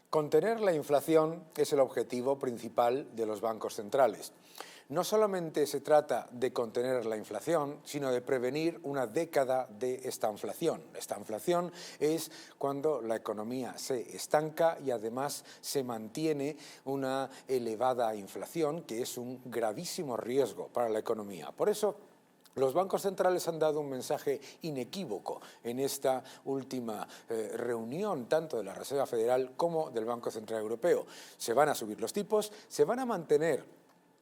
Contener la inflación es el objetivo principal de los bancos centrales. No solamente se trata de contener la inflación, sino de prevenir una década de estanflación. Estanflación es cuando la economía se estanca y además se mantiene una elevada inflación, que es un gravísimo riesgo para la economía. Por eso, los bancos centrales han dado un mensaje inequívoco en esta última reunión, tanto de la Reserva Federal como del Banco Central Europeo. Se van a subir los tipos, se van a mantener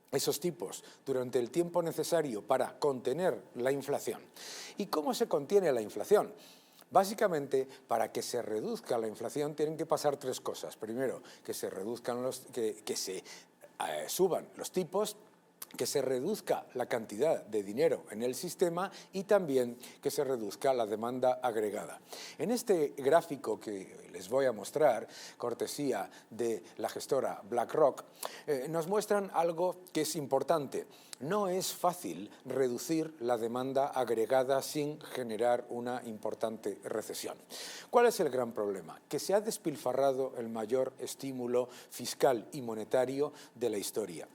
esos tipos durante el tiempo necesario para contener la inflación. ¿Y cómo se contiene la inflación? Básicamente, para que se reduzca la inflación tienen que pasar tres cosas. Primero, que se suban los tipos, que se reduzca la cantidad de dinero en el sistema y también que se reduzca la demanda agregada. En este gráfico que les voy a mostrar, cortesía de la gestora BlackRock, nos muestran algo que es importante. No es fácil reducir la demanda agregada sin generar una importante recesión. ¿Cuál es el gran problema? Que se ha despilfarrado el mayor estímulo fiscal y monetario de la historia.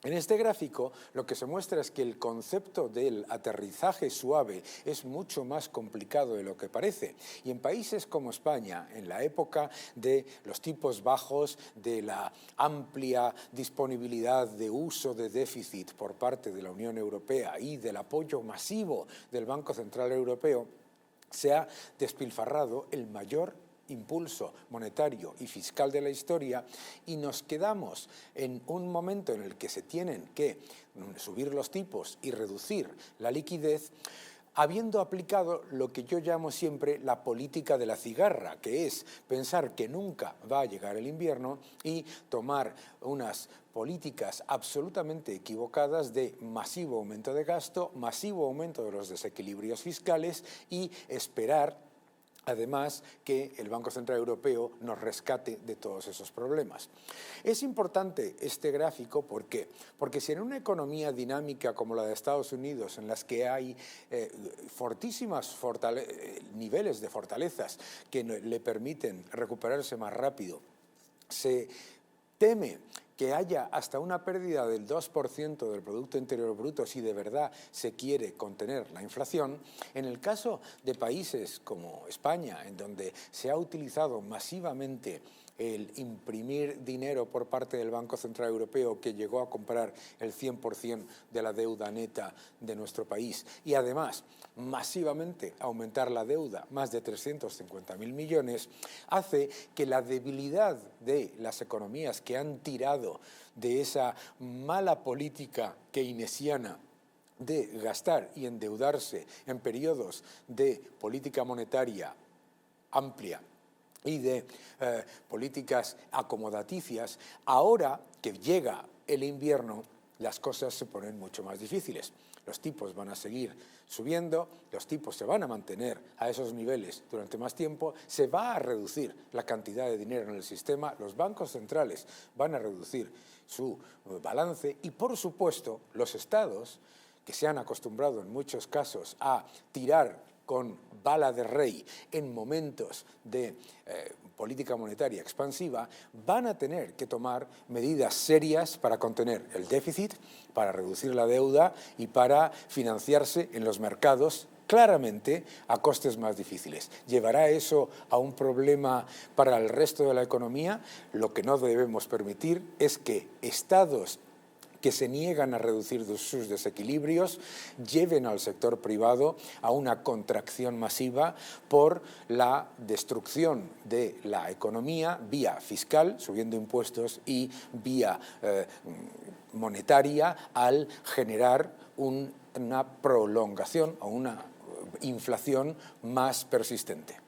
En este gráfico lo que se muestra es que el concepto del aterrizaje suave es mucho más complicado de lo que parece. Y en países como España, en la época de los tipos bajos, de la amplia disponibilidad de uso de déficit por parte de la Unión Europea y del apoyo masivo del Banco Central Europeo, se ha despilfarrado el mayor impulso monetario y fiscal de la historia y nos quedamos en un momento en el que se tienen que subir los tipos y reducir la liquidez, habiendo aplicado lo que yo llamo siempre la política de la cigarra, que es pensar que nunca va a llegar el invierno y tomar unas políticas absolutamente equivocadas de masivo aumento de gasto, masivo aumento de los desequilibrios fiscales y esperar además que el Banco Central Europeo nos rescate de todos esos problemas. Es importante este gráfico porque si en una economía dinámica como la de Estados Unidos, en las que hay fortísimos niveles de fortalezas que le permiten recuperarse más rápido, se teme que haya hasta una pérdida del 2% del Producto Interior Bruto si de verdad se quiere contener la inflación. En el caso de países como España, en donde se ha utilizado masivamente el imprimir dinero por parte del Banco Central Europeo, que llegó a comprar el 100% de la deuda neta de nuestro país, y además masivamente aumentar la deuda, más de 350.000 millones, hace que la debilidad de las economías que han tirado de esa mala política keynesiana de gastar y endeudarse en periodos de política monetaria amplia y de políticas acomodaticias, ahora que llega el invierno, las cosas se ponen mucho más difíciles. Los tipos van a seguir subiendo, los tipos se van a mantener a esos niveles durante más tiempo, se va a reducir la cantidad de dinero en el sistema, los bancos centrales van a reducir su balance y, por supuesto, los estados, que se han acostumbrado en muchos casos a tirar con bala de rey en momentos de política monetaria expansiva, van a tener que tomar medidas serias para contener el déficit, para reducir la deuda y para financiarse en los mercados claramente a costes más difíciles. ¿Llevará eso a un problema para el resto de la economía? Lo que no debemos permitir es que estados que se niegan a reducir sus desequilibrios lleven al sector privado a una contracción masiva por la destrucción de la economía vía fiscal, subiendo impuestos, y vía monetaria al generar una prolongación o una inflación más persistente.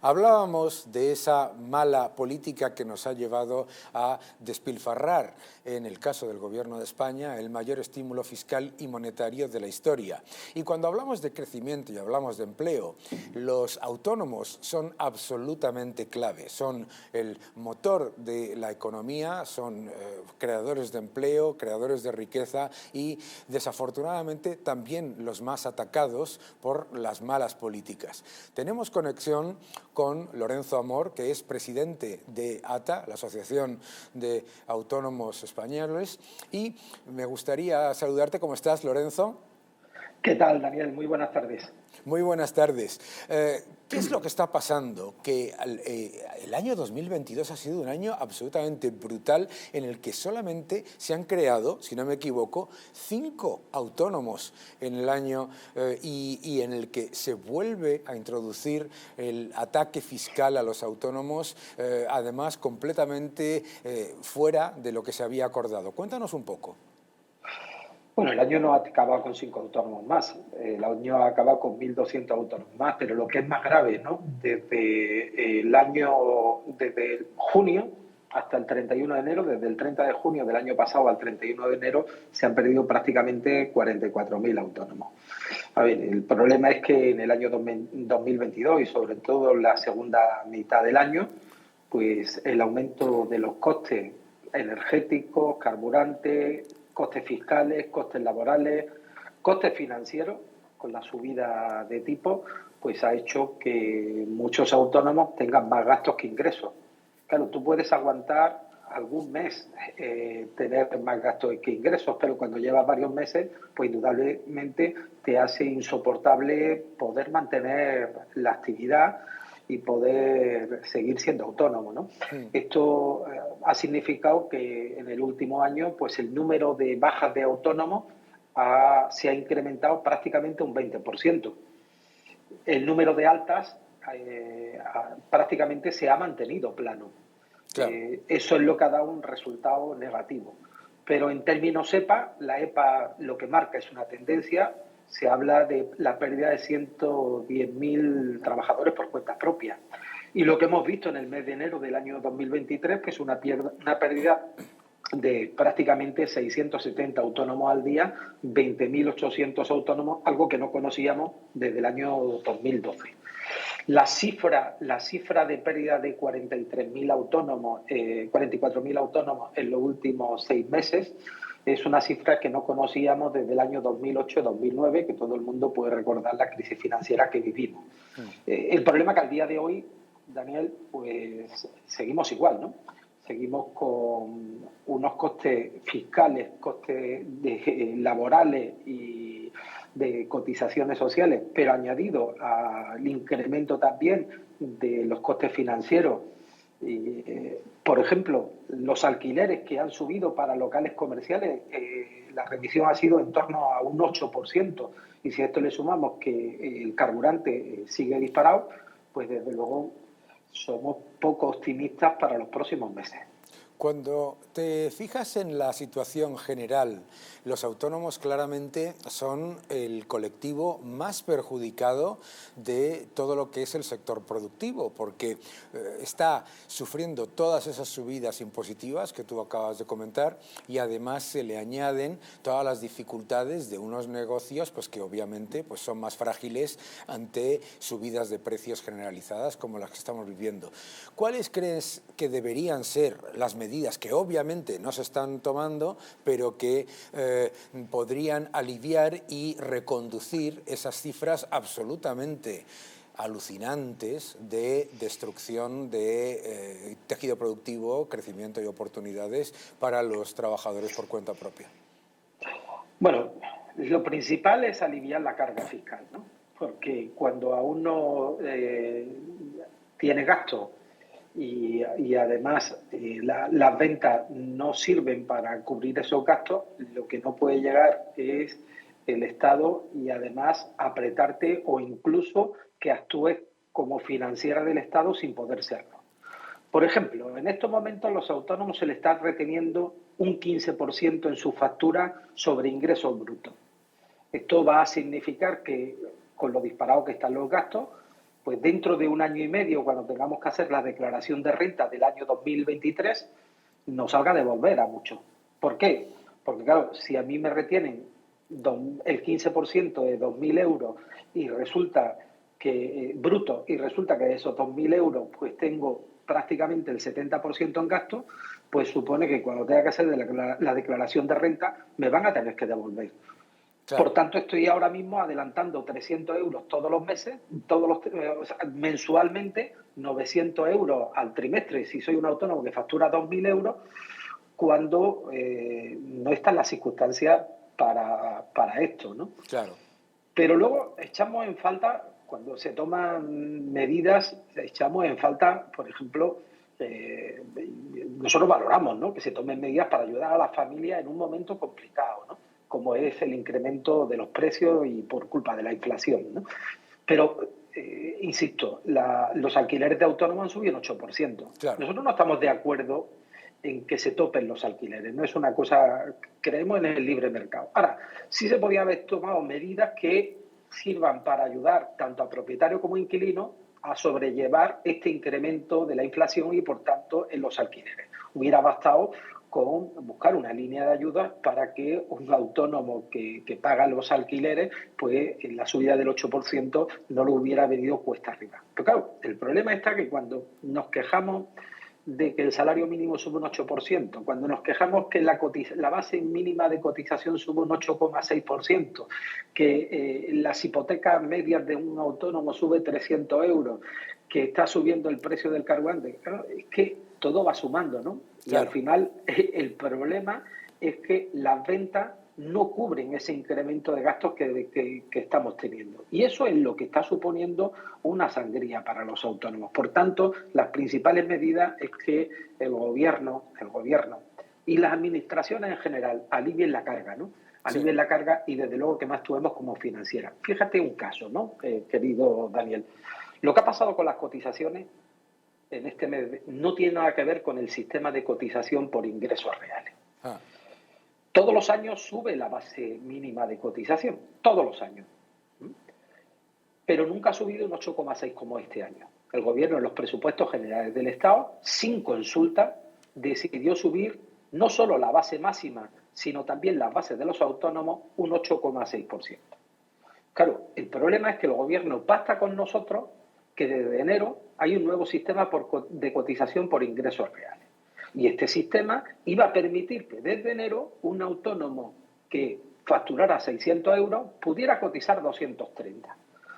Hablábamos de esa mala política que nos ha llevado a despilfarrar, en el caso del Gobierno de España, el mayor estímulo fiscal y monetario de la historia. Y cuando hablamos de crecimiento y hablamos de empleo, los autónomos son absolutamente clave. Son el motor de la economía, son creadores de empleo, creadores de riqueza y, desafortunadamente, también los más atacados por las malas políticas. Tenemos conexión con Lorenzo Amor, que es presidente de ATA, la Asociación de Autónomos Españoles, y me gustaría saludarte. ¿Cómo estás, Lorenzo? ¿Qué tal, Daniel? Muy buenas tardes. Muy buenas tardes. ¿Qué es lo que está pasando? Que el año 2022 ha sido un año absolutamente brutal en el que solamente se han creado, si no me equivoco, 5 autónomos en el año y en el que se vuelve a introducir el ataque fiscal a los autónomos, además completamente fuera de lo que se había acordado. Cuéntanos un poco. Bueno, el año no ha acabado con 5 autónomos más, el año ha acabado con 1.200 autónomos más, pero lo que es más grave, ¿no? Desde junio hasta el 31 de enero, desde el 30 de junio del año pasado al 31 de enero, se han perdido prácticamente 44.000 autónomos. A ver, el problema es que en el año 2022 y sobre todo en la segunda mitad del año, pues el aumento de los costes energéticos, carburantes, costes fiscales, costes laborales, costes financieros, con la subida de tipo, pues ha hecho que muchos autónomos tengan más gastos que ingresos. Claro, tú puedes aguantar algún mes tener más gastos que ingresos, pero cuando llevas varios meses, pues indudablemente te hace insoportable poder mantener la actividad y poder seguir siendo autónomo, ¿no? Sí. Esto ha significado que en el último año pues el número de bajas de autónomos se ha incrementado prácticamente un 20%. El número de altas prácticamente se ha mantenido plano. Claro. Eso es lo que ha dado un resultado negativo. Pero en términos EPA, la EPA lo que marca es una tendencia. Se habla de la pérdida de 110.000 trabajadores por cuenta propia. Y lo que hemos visto en el mes de enero del año 2023, que es una pérdida de prácticamente 670 autónomos al día, 20.800 autónomos, algo que no conocíamos desde el año 2012. La cifra de pérdida de 43.000 autónomos, 44.000 autónomos en los últimos 6 meses, es una cifra que no conocíamos desde el año 2008-2009, que todo el mundo puede recordar la crisis financiera que vivimos. El problema es que al día de hoy, Daniel, pues seguimos igual, ¿no? Seguimos con unos costes fiscales, costes laborales y de cotizaciones sociales, pero añadido al incremento también de los costes financieros. Por ejemplo, los alquileres que han subido para locales comerciales, la revisión ha sido en torno a un 8%. Y si a esto le sumamos que el carburante sigue disparado, pues desde luego somos poco optimistas para los próximos meses. Cuando te fijas en la situación general, los autónomos claramente son el colectivo más perjudicado de todo lo que es el sector productivo, porque está sufriendo todas esas subidas impositivas que tú acabas de comentar y además se le añaden todas las dificultades de unos negocios pues, que obviamente pues, son más frágiles ante subidas de precios generalizadas como las que estamos viviendo. ¿Cuáles crees que deberían ser las medidas que obviamente no se están tomando, pero que podrían aliviar y reconducir esas cifras absolutamente alucinantes de destrucción de tejido productivo, crecimiento y oportunidades para los trabajadores por cuenta propia? Bueno, lo principal es aliviar la carga fiscal, ¿no? Porque cuando a uno tiene gasto y además las ventas no sirven para cubrir esos gastos, lo que no puede llegar es el Estado y además apretarte o incluso que actúes como financiera del Estado sin poder serlo. Por ejemplo, en estos momentos a los autónomos se les está reteniendo un 15% en su factura sobre ingresos brutos. Esto va a significar que, con lo disparado que están los gastos, pues dentro de un año y medio, cuando tengamos que hacer la declaración de renta del año 2023, nos salga a devolver a muchos. ¿Por qué? Porque claro, si a mí me retienen el 15% de 2.000 euros y resulta que bruto, y resulta que de esos 2.000 euros pues tengo prácticamente el 70% en gasto, pues supone que cuando tenga que hacer la declaración de renta me van a tener que devolver. Claro. Por tanto, estoy ahora mismo adelantando 300 euros todos los meses, mensualmente, 900 euros al trimestre, si soy un autónomo que factura 2.000 euros, cuando no están las circunstancias para esto, ¿no? Claro. Pero luego echamos en falta, cuando se toman medidas, echamos en falta, por ejemplo, nosotros valoramos, ¿no?, que se tomen medidas para ayudar a las familias en un momento complicado, ¿no?, como es el incremento de los precios y por culpa de la inflación, ¿no? Pero, insisto, los alquileres de autónomos han subido un 8%. Claro. Nosotros no estamos de acuerdo en que se topen los alquileres, no es una cosa, creemos en el libre mercado. Ahora, sí se podía haber tomado medidas que sirvan para ayudar tanto a propietarios como a inquilinos a sobrellevar este incremento de la inflación y, por tanto, en los alquileres. Hubiera bastado con buscar una línea de ayuda para que un autónomo que paga los alquileres, pues en la subida del 8% no lo hubiera venido cuesta arriba. Pero claro, el problema está que cuando nos quejamos de que el salario mínimo sube un 8%, cuando nos quejamos que la base mínima de cotización sube un 8,6%, que las hipotecas medias de un autónomo sube 300 euros, que está subiendo el precio del carburante, claro, es que todo va sumando, ¿no? Claro. Y al final el problema es que las ventas no cubren ese incremento de gastos que estamos teniendo. Y eso es lo que está suponiendo una sangría para los autónomos. Por tanto, las principales medidas es que el gobierno y las administraciones en general alivien la carga, ¿no? Alivien la carga y desde luego que más actuemos como financiera. Fíjate un caso, ¿no?, querido Daniel. Lo que ha pasado con las cotizaciones en este mes no tiene nada que ver con el sistema de cotización por ingresos reales. Todos los años sube la base mínima de cotización, todos los años. Pero nunca ha subido un 8,6 como este año. El gobierno en los presupuestos generales del Estado, sin consulta, decidió subir no solo la base máxima, sino también las bases de los autónomos un 8,6%. Claro, el problema es que el gobierno pacta con nosotros que desde enero hay un nuevo sistema de cotización por ingresos reales. Y este sistema iba a permitir que desde enero un autónomo que facturara 600 euros pudiera cotizar 230.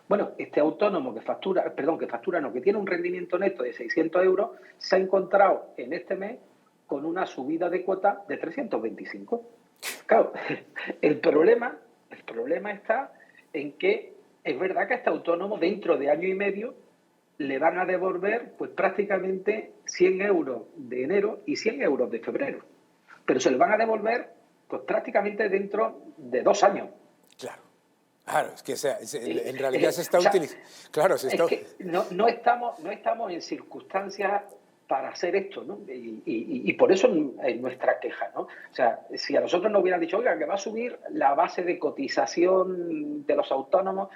Bueno, este autónomo que tiene un rendimiento neto de 600 euros, se ha encontrado en este mes con una subida de cuota de 325. Claro, el problema está en que es verdad que a este autónomo dentro de año y medio le van a devolver pues prácticamente 100 euros de enero y 100 euros de febrero. Pero se le van a devolver pues prácticamente dentro de 2 años. Claro, es que en realidad se está utilizando. Claro, se está. Es que no estamos en circunstancias para hacer esto, ¿no? Y por eso es nuestra queja, ¿no? O sea, si a nosotros nos hubieran dicho, oiga, que va a subir la base de cotización de los autónomos,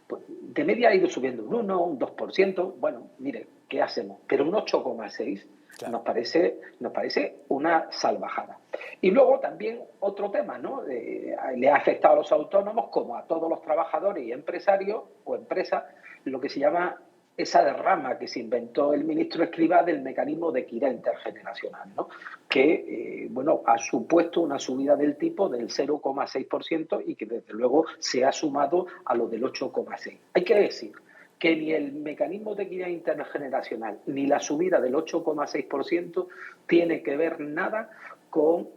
pues de media ha ido subiendo un 1, un 2%, bueno, mire, ¿qué hacemos? Pero un 8,6 nos parece una salvajada. Y luego también otro tema, ¿no? Le ha afectado a los autónomos, como a todos los trabajadores y empresarios o empresas, lo que se llama esa derrama que se inventó el ministro Escrivá del mecanismo de equidad intergeneracional, ¿no?, que ha supuesto una subida del tipo del 0,6% y que desde luego se ha sumado a lo del 8,6%. Hay que decir que ni el mecanismo de equidad intergeneracional ni la subida del 8,6% tiene que ver nada con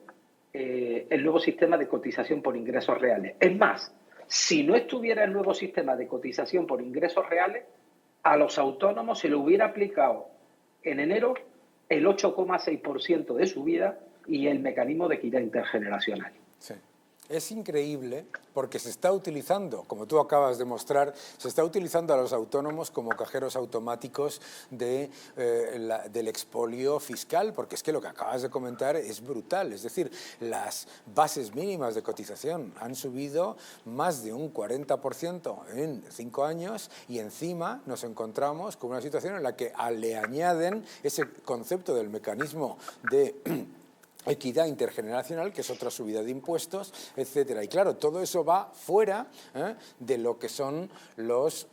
el nuevo sistema de cotización por ingresos reales. Es más, si no estuviera el nuevo sistema de cotización por ingresos reales, a los autónomos se le hubiera aplicado en enero el 8,6% de subida y el mecanismo de equidad intergeneracional. Sí. Es increíble porque se está utilizando, como tú acabas de mostrar, se está utilizando a los autónomos como cajeros automáticos del expolio fiscal, porque es que lo que acabas de comentar es brutal. Es decir, las bases mínimas de cotización han subido más de un 40% en 5 años y encima nos encontramos con una situación en la que le añaden ese concepto del mecanismo de equidad intergeneracional, que es otra subida de impuestos, etcétera. Y claro, todo eso va fuera de lo que son los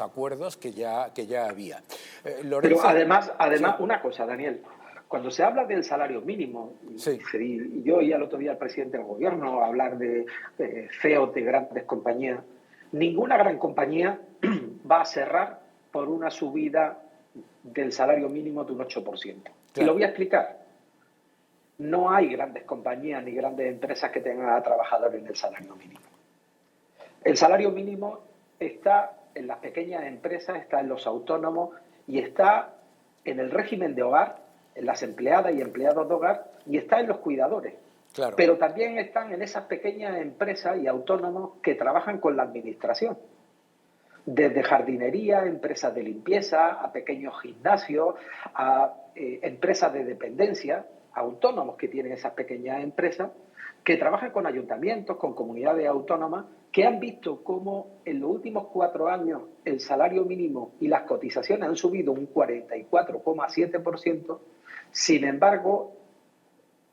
acuerdos que ya había. Pero Lorenzo, además sí, una cosa, Daniel, cuando se habla del salario mínimo, sí, y yo oí el otro día al presidente del gobierno hablar de CEOs de grandes compañías, ninguna gran compañía va a cerrar por una subida del salario mínimo de un 8%. Y lo claro, voy a explicar. No hay grandes compañías ni grandes empresas que tengan a trabajadores en el salario mínimo. El salario mínimo está en las pequeñas empresas, está en los autónomos y está en el régimen de hogar, en las empleadas y empleados de hogar, y está en los cuidadores. claro, Pero también están en esas pequeñas empresas y autónomos que trabajan con la administración. Desde jardinería, empresas de limpieza, a pequeños gimnasios, a empresas de dependencia, autónomos que tienen esas pequeñas empresas, que trabajan con ayuntamientos, con comunidades autónomas, que han visto cómo en los últimos 4 años el salario mínimo y las cotizaciones han subido un 44,7%. Sin embargo,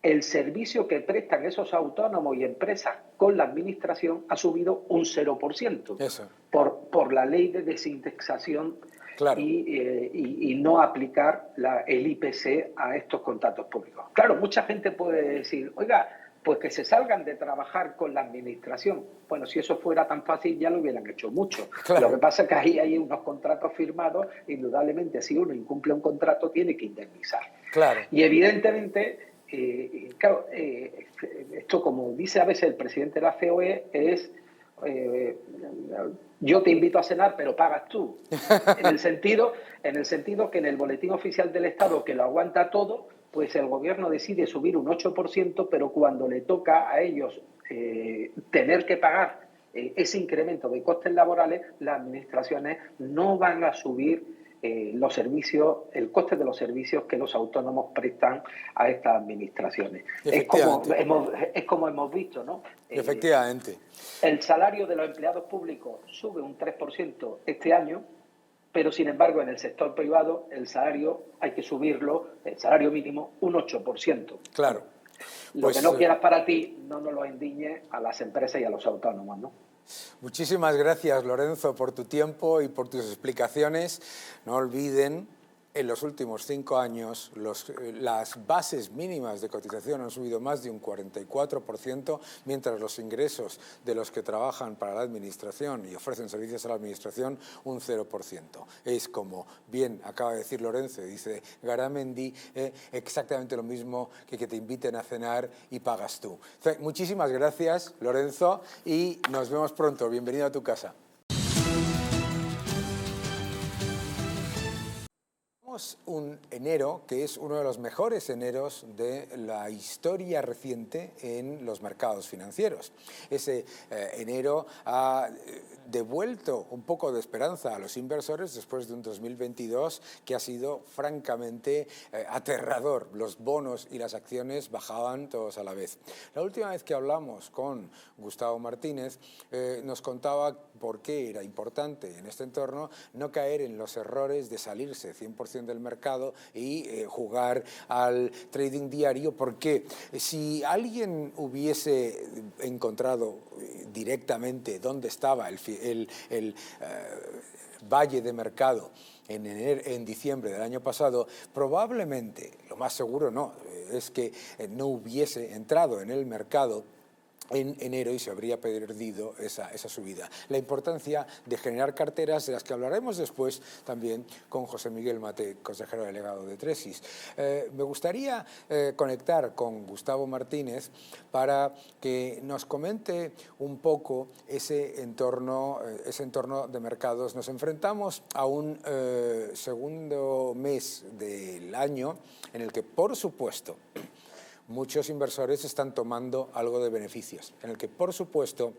el servicio que prestan esos autónomos y empresas con la administración ha subido un 0% eso, por la ley de desindexación claro. y no aplicar el IPC a estos contratos públicos. Claro, mucha gente puede decir, oiga, pues que se salgan de trabajar con la administración. Bueno, si eso fuera tan fácil ya lo hubieran hecho mucho. Lo que Claro, pasa es que ahí hay unos contratos firmados, indudablemente si uno incumple un contrato tiene que indemnizar. claro, Y evidentemente, claro, esto como dice a veces el presidente de la COE es yo te invito a cenar pero pagas tú, en el sentido que en el boletín oficial del Estado, que lo aguanta todo, pues el gobierno decide subir un 8%, pero cuando le toca a ellos tener que pagar ese incremento de costes laborales, las administraciones no van a subir los servicios, el coste de los servicios que los autónomos prestan a estas administraciones. efectivamente, Es como hemos visto, ¿no? efectivamente. El salario de los empleados públicos sube un 3% este año, pero sin embargo en el sector privado el salario hay que subirlo, el salario mínimo, un 8%. Claro, Lo que pues no quieras para ti, no nos lo indigne a las empresas y a los autónomos, ¿no? muchísimas gracias, Lorenzo, por tu tiempo y por tus explicaciones. No olviden, en los últimos 5 años las bases mínimas de cotización han subido más de un 44%, mientras los ingresos de los que trabajan para la administración y ofrecen servicios a la administración un 0%. Es como bien acaba de decir Lorenzo, dice Garamendi, exactamente lo mismo que te inviten a cenar y pagas tú. Muchísimas gracias, Lorenzo, y nos vemos pronto. Bienvenido a tu casa. Un enero que es uno de los mejores eneros de la historia reciente en los mercados financieros. Ese enero ha devuelto un poco de esperanza a los inversores después de un 2022 que ha sido francamente aterrador. Los bonos y las acciones bajaban todos a la vez. La última vez que hablamos con Gustavo Martínez nos contaba por qué era importante en este entorno no caer en los errores de salirse 100% del mercado y jugar al trading diario, porque si alguien hubiese encontrado directamente dónde estaba el valle de mercado en diciembre del año pasado, probablemente, lo más seguro no, es que no hubiese entrado en el mercado en enero y se habría perdido esa subida. La importancia de generar carteras, de las que hablaremos después también con José Miguel Mate, consejero delegado de Tresis. Me gustaría conectar con Gustavo Martínez para que nos comente un poco ese entorno de mercados. Nos enfrentamos a un segundo mes del año en el que, por supuesto, muchos inversores están tomando algo de beneficios, en el que, por supuesto,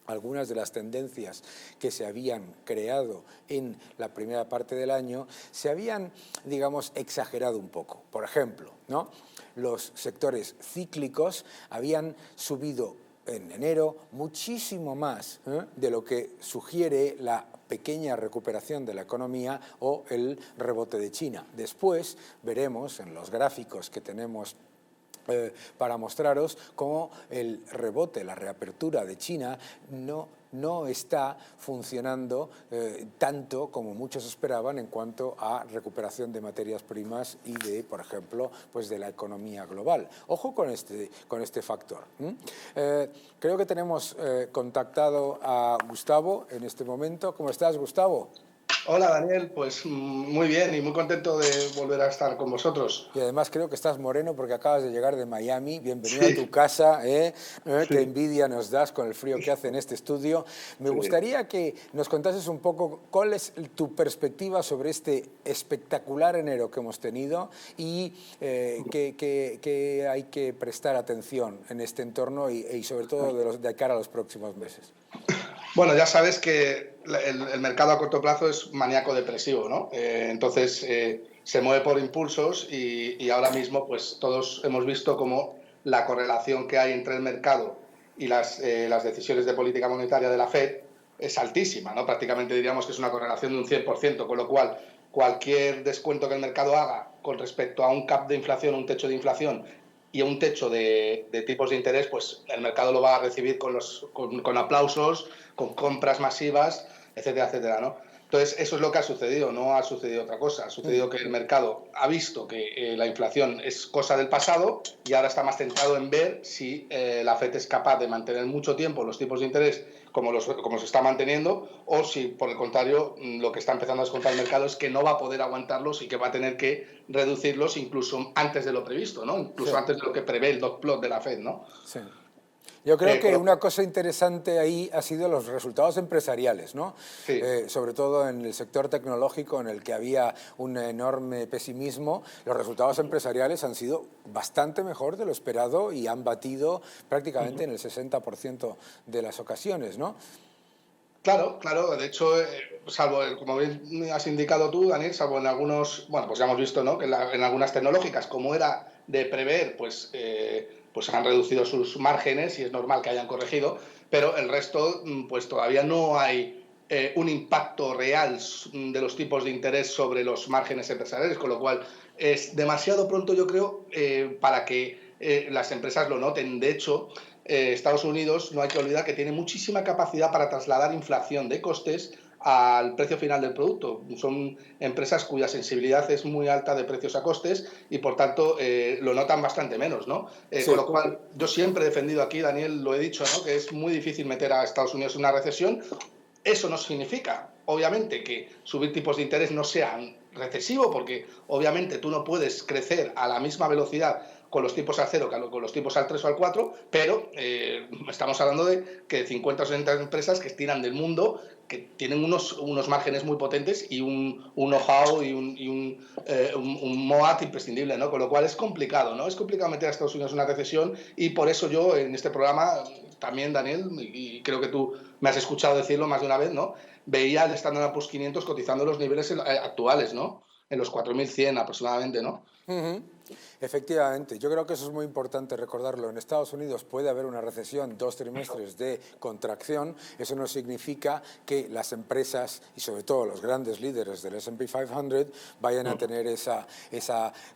algunas de las tendencias que se habían creado en la primera parte del año se habían, digamos, exagerado un poco. Por ejemplo, ¿no?, los sectores cíclicos habían subido en enero muchísimo más de lo que sugiere la pequeña recuperación de la economía o el rebote de China. Después veremos en los gráficos que tenemos para mostraros cómo el rebote, la reapertura de China no está funcionando tanto como muchos esperaban en cuanto a recuperación de materias primas y de, por ejemplo, pues de la economía global. Ojo con este factor. Creo que tenemos contactado a Gustavo en este momento. ¿Cómo estás, Gustavo? Hola Daniel, pues muy bien y muy contento de volver a estar con vosotros. Y además creo que estás moreno porque acabas de llegar de Miami. Bienvenido Sí. a tu casa, ¿eh? Sí. Qué envidia nos das con el frío que hace en este estudio. Me gustaría que nos contases un poco cuál es tu perspectiva sobre este espectacular enero que hemos tenido y que hay que prestar atención en este entorno y sobre todo de cara a los próximos meses. Bueno, ya sabes que el mercado a corto plazo es maníaco depresivo, ¿no? Entonces se mueve por impulsos y ahora mismo pues todos hemos visto cómo la correlación que hay entre el mercado y las decisiones de política monetaria de la Fed es altísima, ¿no? Prácticamente diríamos que es una correlación de un 100%, con lo cual cualquier descuento que el mercado haga con respecto a un cap de inflación, un techo de inflación y un techo de tipos de interés, pues el mercado lo va a recibir con aplausos, con compras masivas, etcétera, etcétera, ¿no? Entonces, eso es lo que ha sucedido, no ha sucedido otra cosa. Ha sucedido que el mercado ha visto que la inflación es cosa del pasado y ahora está más centrado en ver si la FED es capaz de mantener mucho tiempo los tipos de interés como se está manteniendo, o si, por el contrario, lo que está empezando a descontar el mercado es que no va a poder aguantarlos y que va a tener que reducirlos incluso antes de lo previsto, ¿no? Incluso antes de lo que prevé el dot plot de la FED, ¿no? Sí. Yo creo que una cosa interesante ahí ha sido los resultados empresariales, ¿no? Sí. Sobre todo en el sector tecnológico, en el que había un enorme pesimismo. Los resultados empresariales han sido bastante mejor de lo esperado y han batido prácticamente en el 60% de las ocasiones, ¿no? Claro, claro. De hecho, salvo, como bien has indicado tú, Daniel, salvo en algunos, bueno, pues ya hemos visto, ¿no?, que en algunas tecnológicas, como era de prever, pues han reducido sus márgenes y es normal que hayan corregido, pero el resto, pues todavía no hay un impacto real de los tipos de interés sobre los márgenes empresariales, con lo cual es demasiado pronto, yo creo, para que las empresas lo noten. De hecho, Estados Unidos, no hay que olvidar que tiene muchísima capacidad para trasladar inflación de costes al precio final del producto. Son empresas cuya sensibilidad es muy alta de precios a costes y, por tanto, lo notan bastante menos, ¿no? Sí. Con lo cual, yo siempre he defendido aquí, Daniel, lo he dicho, ¿no?, que es muy difícil meter a Estados Unidos en una recesión. Eso no significa, obviamente, que subir tipos de interés no sea recesivo, porque obviamente tú no puedes crecer a la misma velocidad con los tipos al 0 que con los tipos al 3 o al 4, pero estamos hablando de que 50 o 60 empresas que estiran del mundo, que tienen unos márgenes muy potentes y un know-how y un MOAT imprescindible, ¿no? Con lo cual es complicado, ¿no? Es complicado meter a Estados Unidos en una recesión y por eso yo en este programa también, Daniel, y creo que tú me has escuchado decirlo más de una vez, ¿no?, veía el Standard & Poor's 500 cotizando los niveles actuales, ¿no?, en los 4.100 aproximadamente, ¿no? Efectivamente, yo creo que eso es muy importante recordarlo. En Estados Unidos puede haber una recesión, 2 trimestres de contracción. Eso no significa que las empresas y sobre todo los grandes líderes del S&P 500 vayan a tener esa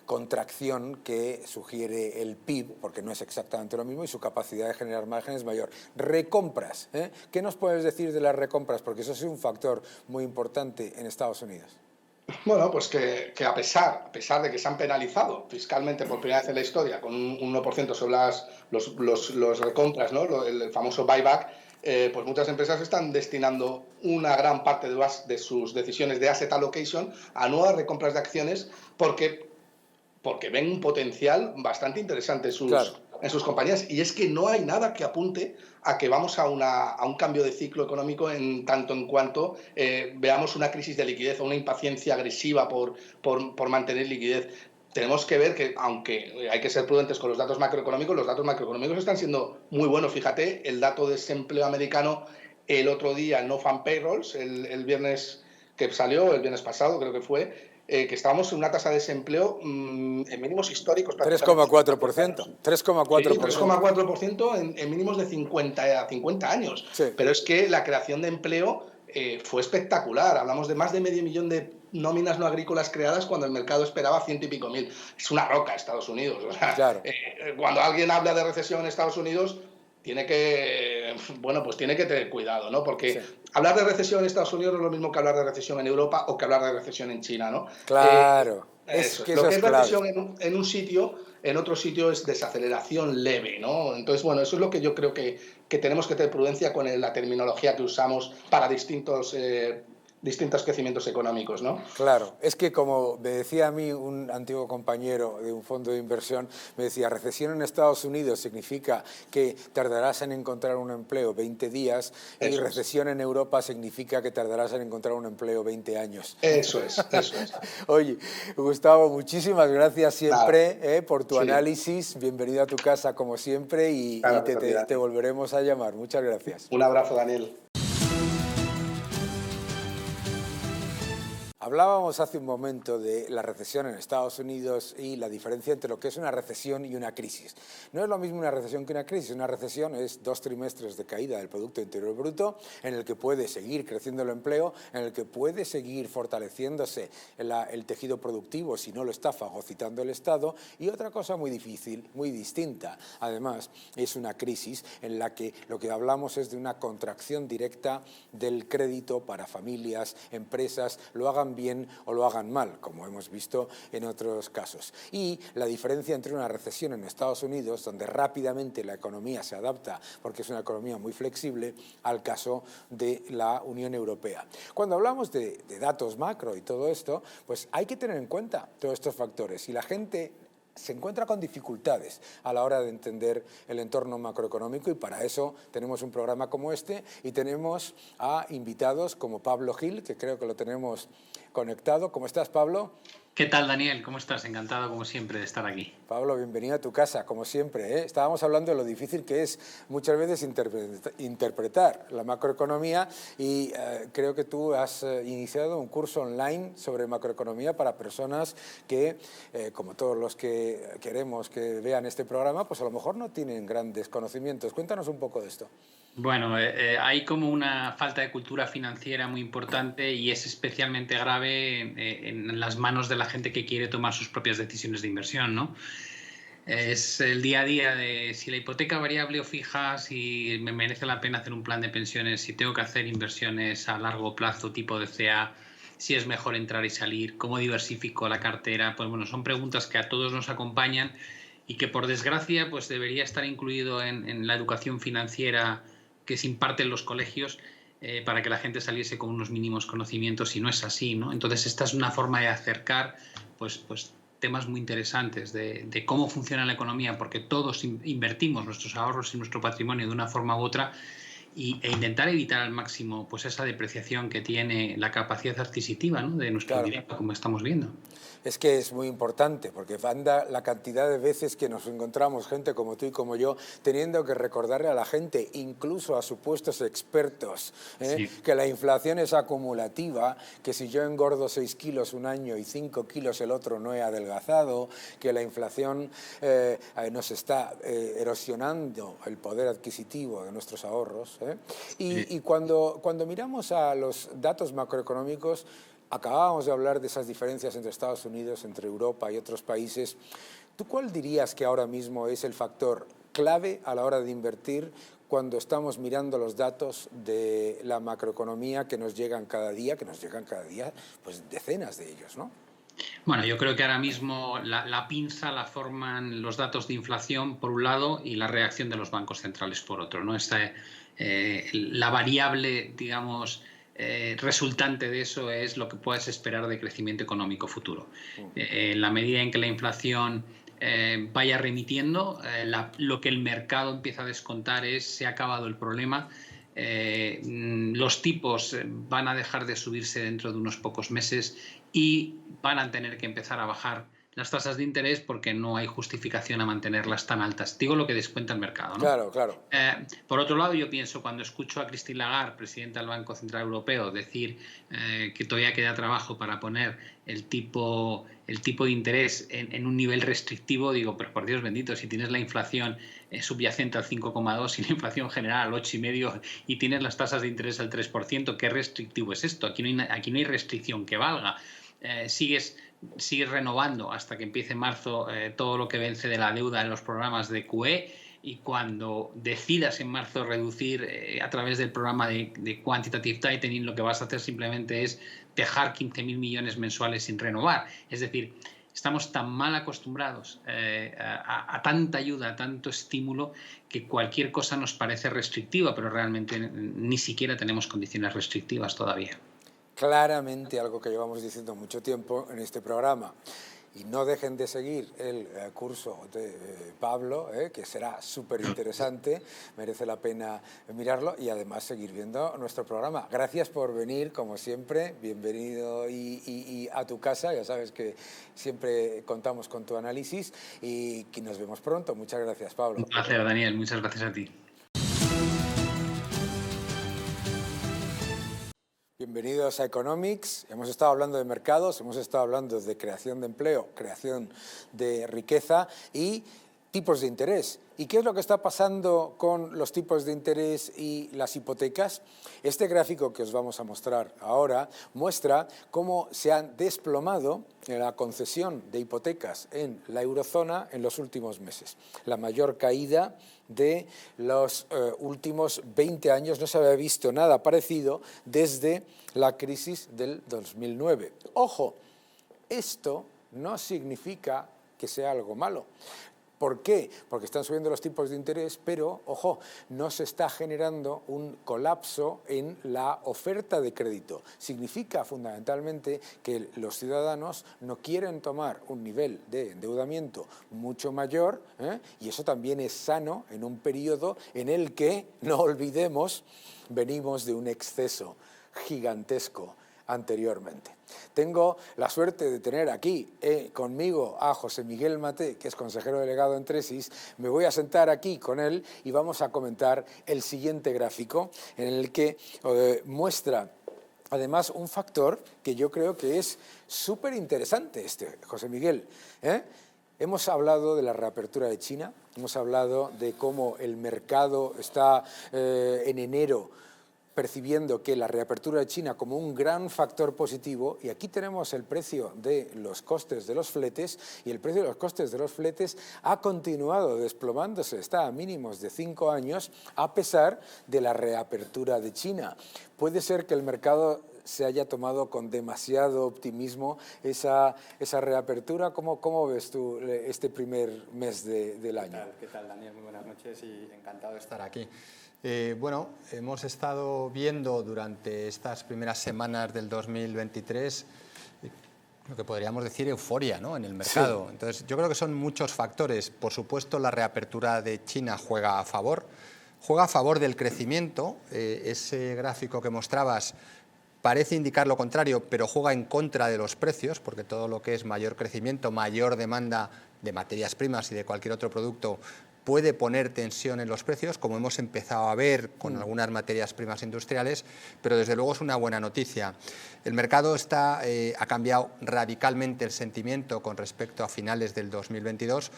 contracción que sugiere el PIB, porque no es exactamente lo mismo y su capacidad de generar margen es mayor. Recompras, ¿eh? ¿Qué nos puedes decir de las recompras? Porque eso es un factor muy importante en Estados Unidos. Bueno, pues que a pesar de que se han penalizado fiscalmente por primera vez en la historia con un 1% sobre los recompras, ¿no?, el famoso buyback, pues muchas empresas están destinando una gran parte de sus decisiones de asset allocation a nuevas recompras de acciones porque ven un potencial bastante interesante en sus compañías. Y es que no hay nada que apunte a que vamos a un cambio de ciclo económico en tanto en cuanto veamos una crisis de liquidez o una impaciencia agresiva por mantener liquidez. tenemos que ver que, aunque hay que ser prudentes con los datos macroeconómicos están siendo muy buenos. Fíjate, el dato de desempleo americano el otro día, no fan payrolls, el viernes que salió, el viernes pasado creo que fue, que estábamos en una tasa de desempleo en mínimos históricos. 3,4%. 3,4% en mínimos de 50 años. Sí. Pero es que la creación de empleo fue espectacular. Hablamos de más de 500.000 de nóminas no agrícolas creadas cuando el mercado esperaba 100 y pico mil. Es una roca Estados Unidos. O sea, claro. Cuando alguien habla de recesión en Estados Unidos, tiene que tener cuidado, ¿no? Porque sí. hablar de recesión en Estados Unidos no es lo mismo que hablar de recesión en Europa o que hablar de recesión en China, ¿no? Claro. Lo que es recesión en un sitio, en otro sitio es desaceleración leve, ¿no? Entonces, bueno, eso es lo que yo creo que tenemos que tener prudencia con la terminología que usamos para distintos crecimientos económicos, ¿no? Claro, es que como me decía a mí un antiguo compañero de un fondo de inversión, me decía, recesión en Estados Unidos significa que tardarás en encontrar un empleo 20 días y recesión en Europa significa que tardarás en encontrar un empleo 20 años. Eso es. Oye, Gustavo, muchísimas gracias siempre por tu análisis. Bienvenido a tu casa como siempre y te volveremos a llamar. Muchas gracias. Un abrazo, Daniel. Hablábamos hace un momento de la recesión en Estados Unidos y la diferencia entre lo que es una recesión y una crisis. No es lo mismo una recesión que una crisis. Una recesión es 2 trimestres de caída del Producto Interior Bruto en el que puede seguir creciendo el empleo, en el que puede seguir fortaleciéndose el tejido productivo si no lo está fagocitando el Estado. Y otra cosa muy difícil, muy distinta, además, es una crisis en la que lo que hablamos es de una contracción directa del crédito para familias, empresas, lo hagan bien o lo hagan mal, como hemos visto en otros casos. Y la diferencia entre una recesión en Estados Unidos, donde rápidamente la economía se adapta, porque es una economía muy flexible, al caso de la Unión Europea. Cuando hablamos de datos macro y todo esto, pues hay que tener en cuenta todos estos factores. Y la gente se encuentra con dificultades a la hora de entender el entorno macroeconómico y para eso tenemos un programa como este y tenemos a invitados como Pablo Gil, que creo que lo tenemos conectado. ¿Cómo estás, Pablo? ¿Qué tal, Daniel? ¿Cómo estás? Encantado, como siempre, de estar aquí. Pablo, bienvenido a tu casa, como siempre, ¿eh? Estábamos hablando de lo difícil que es muchas veces interpretar la macroeconomía y creo que tú has iniciado un curso online sobre macroeconomía para personas que, como todos los que queremos que vean este programa, pues a lo mejor no tienen grandes conocimientos. Cuéntanos un poco de esto. Bueno, hay como una falta de cultura financiera muy importante y es especialmente grave en las manos de la gente que quiere tomar sus propias decisiones de inversión, ¿no? Es el día a día de si la hipoteca variable o fija, si me merece la pena hacer un plan de pensiones, si tengo que hacer inversiones a largo plazo tipo DCA, si es mejor entrar y salir, cómo diversifico la cartera. Pues bueno, son preguntas que a todos nos acompañan y que por desgracia pues debería estar incluido en la educación financiera que se imparte en los colegios para que la gente saliese con unos mínimos conocimientos y no es así, ¿no? Entonces esta es una forma de acercar pues temas muy interesantes de cómo funciona la economía, porque todos invertimos nuestros ahorros y nuestro patrimonio de una forma u otra e intentar evitar al máximo pues esa depreciación que tiene la capacidad adquisitiva, ¿no?, de nuestro dinero, como estamos viendo. Es que es muy importante, porque anda la cantidad de veces que nos encontramos gente como tú y como yo teniendo que recordarle a la gente, incluso a supuestos expertos, que la inflación es acumulativa, que si yo engordo 6 kilos un año y 5 kilos el otro no he adelgazado, que la inflación nos está erosionando el poder adquisitivo de nuestros ahorros. Y cuando miramos a los datos macroeconómicos, acabábamos de hablar de esas diferencias entre Estados Unidos, entre Europa y otros países. ¿Tú cuál dirías que ahora mismo es el factor clave a la hora de invertir cuando estamos mirando los datos de la macroeconomía que nos llegan cada día, pues decenas de ellos, ¿no? Bueno, yo creo que ahora mismo la pinza la forman los datos de inflación por un lado y la reacción de los bancos centrales por otro, ¿no? La variable, digamos, resultante de eso es lo que puedes esperar de crecimiento económico futuro. En la medida en que la inflación vaya remitiendo, lo que el mercado empieza a descontar es se ha acabado el problema. Los tipos van a dejar de subirse dentro de unos pocos meses y van a tener que empezar a bajar las tasas de interés porque no hay justificación a mantenerlas tan altas. Digo lo que descuenta el mercado, ¿no? Claro, claro. Por otro lado, yo pienso, cuando escucho a Christine Lagarde, presidenta del Banco Central Europeo, decir que todavía queda trabajo para poner el tipo de interés en un nivel restrictivo, digo, pero por Dios bendito, si tienes la inflación subyacente al 5,2 y la inflación general al 8,5 y tienes las tasas de interés al 3%, ¿qué restrictivo es esto? Aquí no hay restricción que valga. Sigues renovando hasta que empiece en marzo todo lo que vence de la deuda en los programas de QE, y cuando decidas en marzo reducir a través del programa de Quantitative Tightening, lo que vas a hacer simplemente es dejar 15.000 millones mensuales sin renovar. Es decir, estamos tan mal acostumbrados a tanta ayuda, a tanto estímulo, que cualquier cosa nos parece restrictiva, pero realmente ni siquiera tenemos condiciones restrictivas todavía. Claramente algo que llevamos diciendo mucho tiempo en este programa. Y no dejen de seguir el curso de Pablo, que será súper interesante, merece la pena mirarlo, y además seguir viendo nuestro programa. Gracias por venir, como siempre, bienvenido y a tu casa, ya sabes que siempre contamos con tu análisis y que nos vemos pronto. Muchas gracias, Pablo. Un placer, Daniel, muchas gracias a ti. Bienvenidos a Economics. Hemos estado hablando de mercados, hemos estado hablando de creación de empleo, creación de riqueza y tipos de interés. ¿Y qué es lo que está pasando con los tipos de interés y las hipotecas? Este gráfico que os vamos a mostrar ahora muestra cómo se han desplomado la concesión de hipotecas en la eurozona en los últimos meses. La mayor caída de los últimos 20 años, no se había visto nada parecido desde la crisis del 2009. Ojo, esto no significa que sea algo malo. ¿Por qué? Porque están subiendo los tipos de interés, pero, ojo, no se está generando un colapso en la oferta de crédito. Significa fundamentalmente que los ciudadanos no quieren tomar un nivel de endeudamiento mucho mayor, y eso también es sano en un periodo en el que, no olvidemos, venimos de un exceso gigantesco anteriormente. Tengo la suerte de tener aquí conmigo a José Miguel Maté, que es consejero delegado en Tresis. Me voy a sentar aquí con él y vamos a comentar el siguiente gráfico, en el que muestra además un factor que yo creo que es súper interesante, José Miguel. Hemos hablado de la reapertura de China, hemos hablado de cómo el mercado está en enero percibiendo que la reapertura de China como un gran factor positivo, y aquí tenemos el precio de los costes de los fletes, y el precio de los costes de los fletes ha continuado desplomándose, está a mínimos de 5 años, a pesar de la reapertura de China. Puede ser que el mercado se haya tomado con demasiado optimismo esa reapertura. ¿Cómo ves tú este primer mes del año? ¿Qué tal, Daniel? Muy buenas noches y encantado de estar aquí. Bueno, hemos estado viendo durante estas primeras semanas del 2023 lo que podríamos decir euforia, ¿no?, en el mercado. Sí. Entonces, yo creo que son muchos factores. Por supuesto, la reapertura de China juega a favor del crecimiento. Ese gráfico que mostrabas parece indicar lo contrario, pero juega en contra de los precios, porque todo lo que es mayor crecimiento, mayor demanda de materias primas y de cualquier otro producto puede poner tensión en los precios, como hemos empezado a ver con algunas materias primas industriales, pero desde luego es una buena noticia. El mercado ha cambiado radicalmente el sentimiento con respecto a finales del 2022,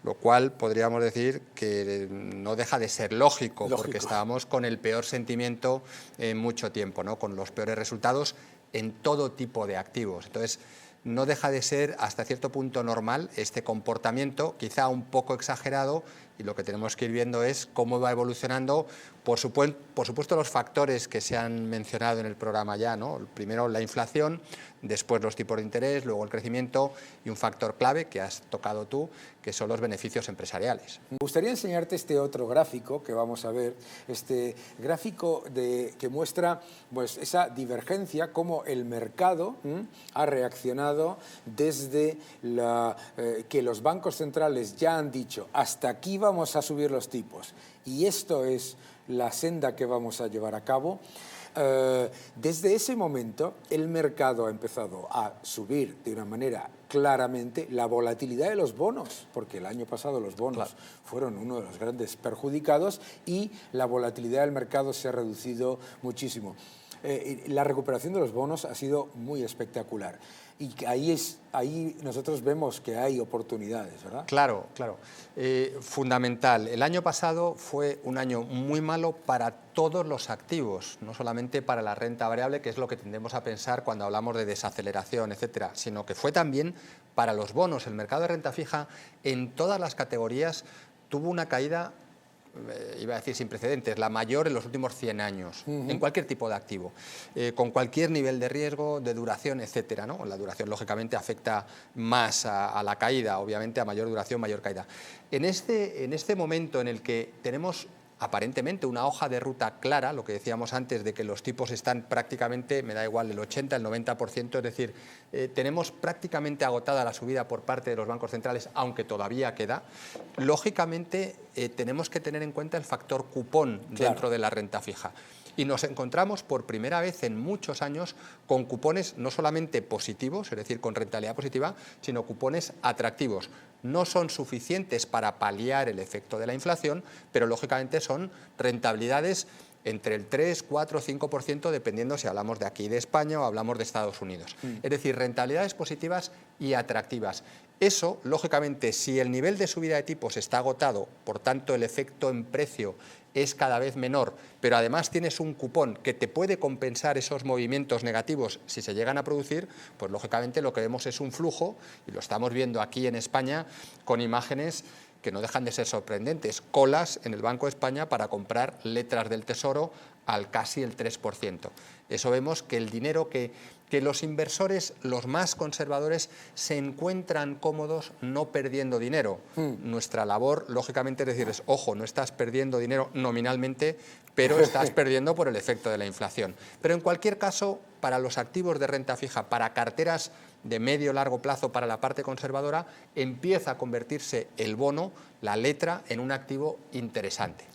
lo cual podríamos decir que no deja de ser lógico. Porque estábamos con el peor sentimiento en mucho tiempo, ¿no?, con los peores resultados en todo tipo de activos. Entonces, no deja de ser hasta cierto punto normal este comportamiento, quizá un poco exagerado, y lo que tenemos que ir viendo es cómo va evolucionando, por supuesto los factores que se han mencionado en el programa ya, ¿no? Primero la inflación, después los tipos de interés, luego el crecimiento y un factor clave que has tocado tú, que son los beneficios empresariales. Me gustaría enseñarte este otro gráfico que vamos a ver, este gráfico que muestra pues, esa divergencia, cómo el mercado ha reaccionado desde que los bancos centrales ya han dicho hasta aquí vamos a subir los tipos y esto es la senda que vamos a llevar a cabo. Desde ese momento el mercado ha empezado a subir de una manera claramente. La volatilidad de los bonos, porque el año pasado los bonos fueron uno de los grandes perjudicados, y la volatilidad del mercado se ha reducido muchísimo. La recuperación de los bonos ha sido muy espectacular. Y ahí nosotros vemos que hay oportunidades, ¿verdad? Claro, claro. Fundamental. El año pasado fue un año muy malo para todos los activos, no solamente para la renta variable, que es lo que tendemos a pensar cuando hablamos de desaceleración, etcétera, sino que fue también para los bonos. El mercado de renta fija en todas las categorías tuvo una caída, iba a decir sin precedentes, la mayor en los últimos 100 años, en cualquier tipo de activo, con cualquier nivel de riesgo, de duración, etcétera, ¿no? La duración, lógicamente, afecta más a la caída, obviamente, a mayor duración, mayor caída. En este momento en el que tenemos aparentemente una hoja de ruta clara, lo que decíamos antes de que los tipos están prácticamente, me da igual, el 80, el 90%, es decir, tenemos prácticamente agotada la subida por parte de los bancos centrales, aunque todavía queda. Lógicamente, tenemos que tener en cuenta el factor cupón dentro de la renta fija. Y nos encontramos por primera vez en muchos años con cupones no solamente positivos, es decir, con rentabilidad positiva, sino cupones atractivos. No son suficientes para paliar el efecto de la inflación, pero lógicamente son rentabilidades entre el 3, 4, 5%, dependiendo si hablamos de aquí de España o hablamos de Estados Unidos. Es decir, rentabilidades positivas y atractivas. Eso, lógicamente, si el nivel de subida de tipos está agotado, por tanto el efecto en precio es cada vez menor, pero además tienes un cupón que te puede compensar esos movimientos negativos si se llegan a producir, pues lógicamente lo que vemos es un flujo, y lo estamos viendo aquí en España con imágenes que no dejan de ser sorprendentes, colas en el Banco de España para comprar letras del Tesoro al casi el 3%. Eso vemos que el dinero que los inversores, los más conservadores, se encuentran cómodos no perdiendo dinero. Nuestra labor, lógicamente, es decirles, ojo, no estás perdiendo dinero nominalmente, pero estás perdiendo por el efecto de la inflación. Pero en cualquier caso, para los activos de renta fija, para carteras de medio o largo plazo para la parte conservadora, empieza a convertirse el bono, la letra, en un activo interesante.